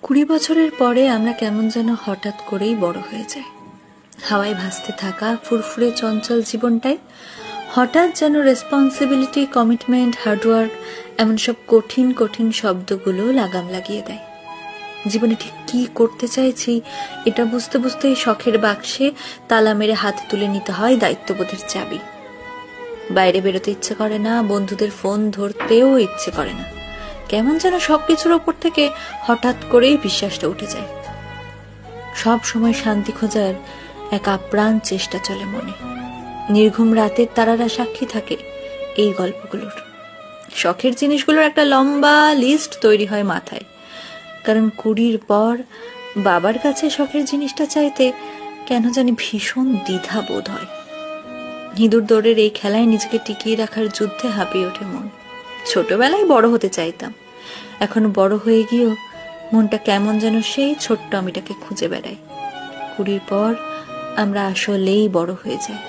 20 বছরের পরে আমরা কেমন যেন হঠাৎ করেই বড় হয়ে যাই। হাওয়ায় ভাসতে থাকা ফুরফুরে চঞ্চল জীবনটাই হঠাৎ যেন রেসপন্সিবিলিটি, কমিটমেন্ট, হার্ডওয়ার্ক এমন সব কঠিন কঠিন শব্দগুলো লাগাম লাগিয়ে দেয়। জীবনে ঠিক কি করতে চাইছি এটা বুঝতে বুঝতেই শখের বাক্সে তালা মেরে হাতে তুলে নিতে হয় দায়িত্ববোধের চাবি। বাইরে বেরোতে ইচ্ছে করে না, বন্ধুদের ফোন ধরতেও ইচ্ছে করে না। কেমন যেন সবকিছুর ওপর থেকে হঠাৎ করেই বিশ্বাসটা উঠে যায়। সব সময় শান্তি খোঁজার এক আপ্রাণ চেষ্টা চলে মনে। নির্ঘুম রাতের তারারা সাক্ষী থাকে এই গল্পগুলোর। শখের জিনিসগুলোর একটা লম্বা লিস্ট তৈরি হয় মাথায়, কারণ 20 পর বাবার কাছে শখের জিনিসটা চাইতে কেন জানি ভীষণ দ্বিধা বোধ হয়। ইঁদুর দৌড়ের এই খেলায় নিজেকে টিকিয়ে রাখার যুদ্ধে হাঁপিয়ে ওঠে মন। ছোটবেলায় বড় হতে চাইতাম, এখন বড় হয়ে গিয়েও মনটা কেমন যেন সেই ছোট্ট আমিটাকে খুঁজে বেড়ায়। 20 পর আমরা আসলেই বড় হয়ে যাই।